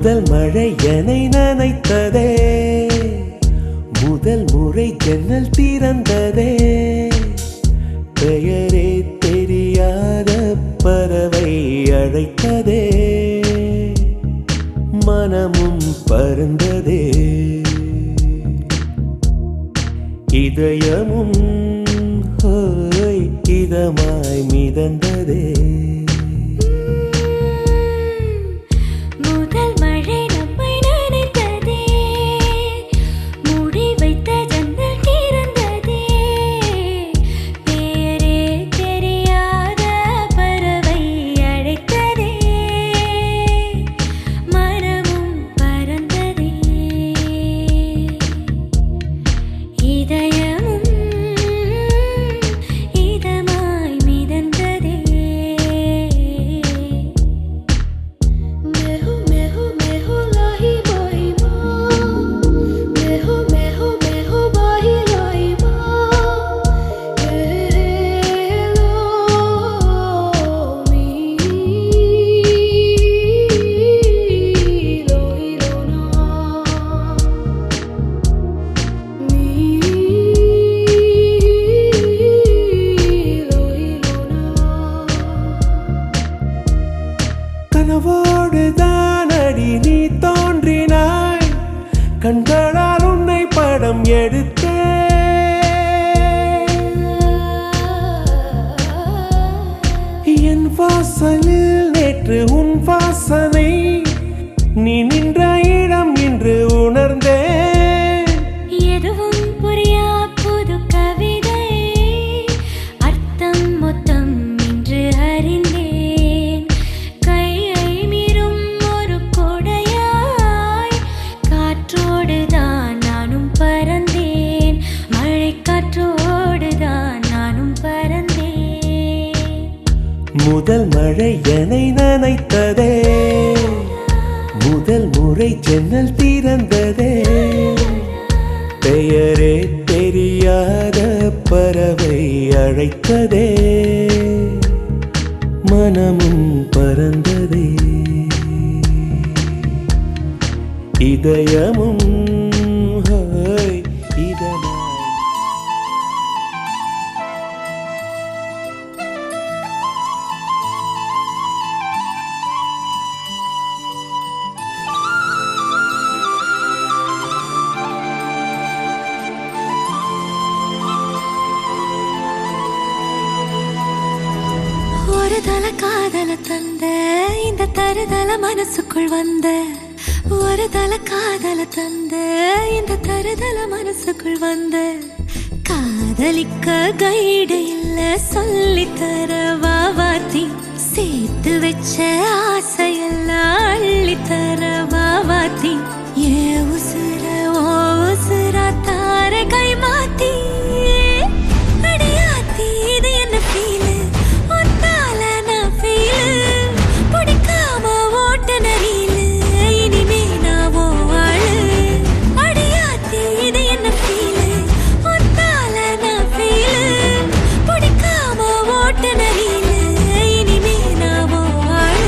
முதல் மழை என்னை நனைத்ததே, முதல் முறை ஜன்னல் திறந்ததே, பெயரே தெரியாத பறவை அழைத்ததே, மனமும் பறந்ததே, இதயமும் ஹோய் இதமாய் மிதந்ததே. முதல் மழை நம்மை நனைத்ததே, மூடி வைத்த ஜன்னல் திறந்ததே, பெயரே தெரியாத பறவை அழைத்ததே, மனமும் பறந்ததே, இதயமும் இதமாய் மிதந்ததே. मेहू मेहू मेहू लाही बाही माँ, मेहू मेहू मेहू बाही लाही माँ, लो मी लोही लोना मी लोही लोना. கனவோடு தானடி நீ தோன்றினாய், கண்களால் உன்னை படம் எடுத்தேன், என் வாசலில் நேற்று உன் வாசனை, நீ நின்ற இடம் இன்று உணர்ந்தேன். எதுவும் புரியா புது கவிதை, அர்த்தம் மொத்தம் இன்று அறிந்தேன், கையை மீறும் ஒரு கொடையாய், காற்றோடுதான் நானும் பறந்தேன், மழை காற்றோடுதான் நானும் பறந்தேன். முதல் மழை என்னை நனைத்ததே, முதல் முறை ஜன்னல் திறந்ததே, பெயரே தெரியாத பறவை அழைத்ததே, மனமும் பறந்ததே, இதயமும் ஹோய் இதமாய். ஒரு தல காதல தந்த இந்த தருதல மனசுக்குள் வந்த, ஒரு தல காதல தந்த இந்த தருதல மனசுக்குள் வந்த, காதலிக்க கைடு இல்ல சொல்லித்தர வாவாத்தி, சேர்த்து வச்ச ஆசையெல்லாம் அள்ளித்தர வாவாத்தி, ஏ உசுர ஓ உசுரா தார கை மாத்தி, அடியாத்தி இது என்ன ஃபீலு, ஒத்தால நான் ஃபீலு, பிடிக்காம ஓட்ட நரீலு, இனிமே நான் ஓ ஆளு, அடியாத்தி இது என்ன ஃபீலு, ஒத்தால நான் ஃபீலு, பிடிக்காம ஓட்ட நரீலு, இனிமே நான் ஓ ஆளு.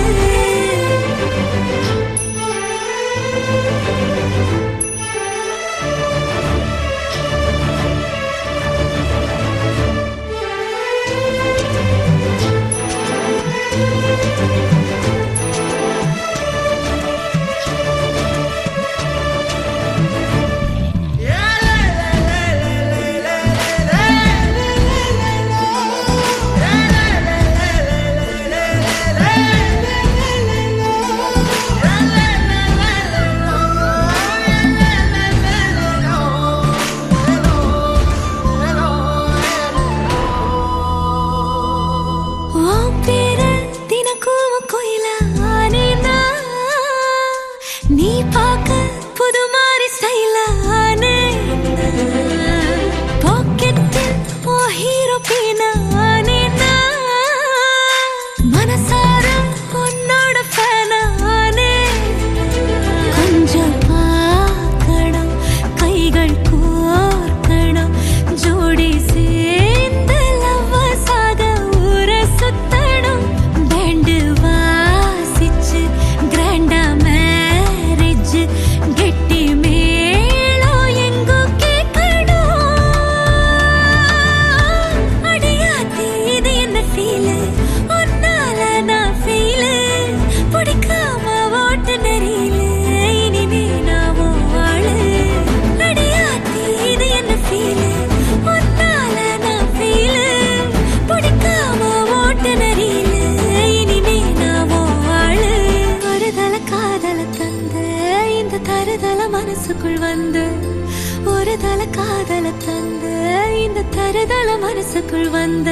தருதல மனசுக்குள் வந்த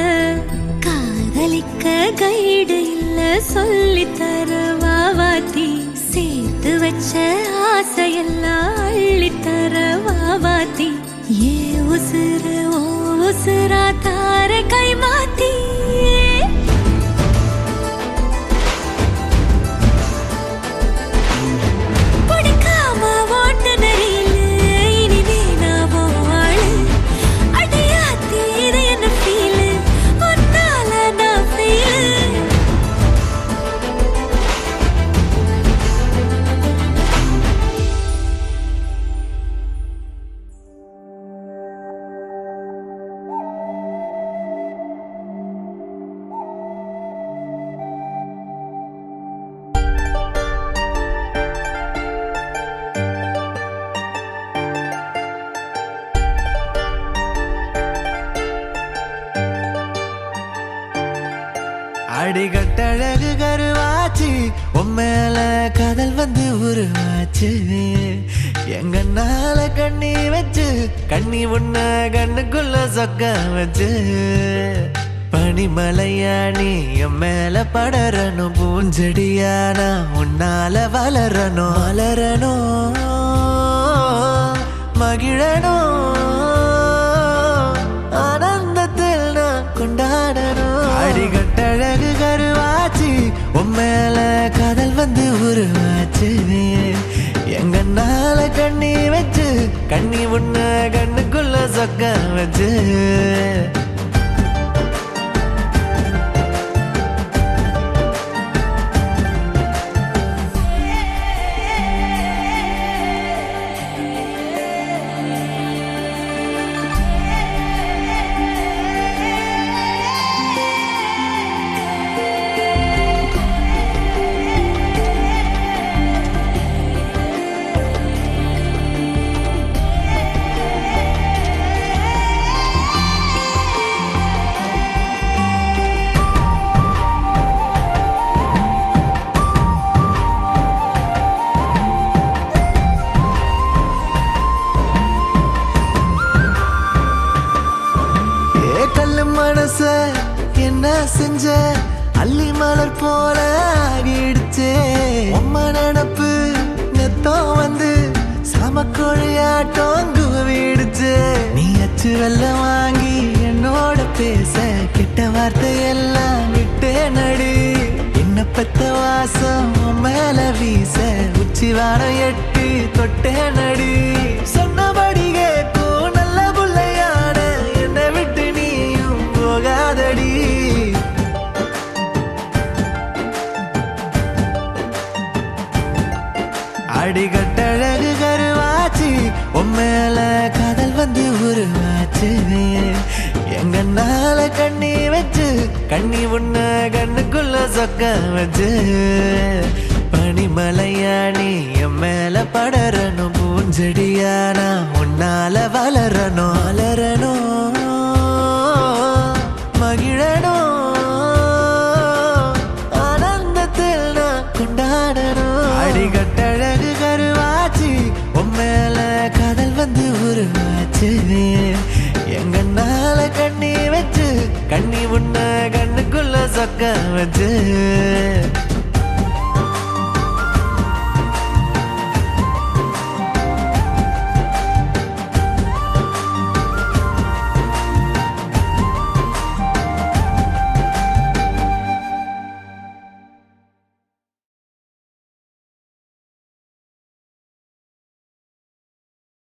காதலிக்க கைடு இல்ல சொல்லி தர வாவாத்தி சேர்த்து வச்ச ஆசையெல்லாம் அள்ளி தர வாவாத்தி ஏ உசுறு ஓ உசுரா தார கை மாத்தி அடிகட்டழகு கருவாச்சு உம்மேல காதல் வந்து உருவாச்சு எங்கன்னால கண்ணி வச்சு கண்ணி உன்ன கண்ணுக்குள்ள சொக்க வச்சு பனிமலையானி என் மேல படரணும் பூஞ்செடியானா உன்னால வளரணும் வளரணும் மகிழணும் ஆனந்தத்தில் நான் கொண்டாடணும் அடிகட்டழகு கருவாச்சு உம்மேல காதல் வந்து உருவாச்சு எங்கன்னால கண்ணி வச்சு கண்ணி உன்ன கண்ணுக்குள்ள சொக்க வச்சு மனச என்ன செஞ்ச அள்ளி மலர் போல ஆகிடுச்சே உம்ம நினப்பு நெத்தம் வந்து சமக்கொழியாட்டம் குவிடுச்சு நீ அச்சு வெள்ளம் வாங்கி என்னோட பேச கிட்ட வார்த்தை எல்லாம் விட்டே நடி என்ன பெத்த வாசம் மேல வீச உச்சி வாரம் எட்டி தொட்டே நடி சொன்னபடி கேட்கும் நல்ல புள்ளையான என்னை விட்டு நீயும் போகாதடி அடிகட்டழகு கருவாச்சு உம்மேல காதல் வந்து உருவாச்சு எங்கன்னால கண்ணி வச்சு கண்ணி உன்ன கண்ணுக்குள்ள சொக்க வச்சு பனிமலையானி என் மேல படரணும் பூஞ்செடியானா உன்னால வளரணும் வளரணும் மகிழணும் ஆனந்தத்தில் நான் கொண்டாடணும் அடிகட்டழகு கருவாச்சு உம்மேல காதல் வந்து உருவாச்சு எங்கன்னால கண்ணி வச்சு கண்ணி உன்ன கண்ணுக்குள்ள சொக்க வச்சு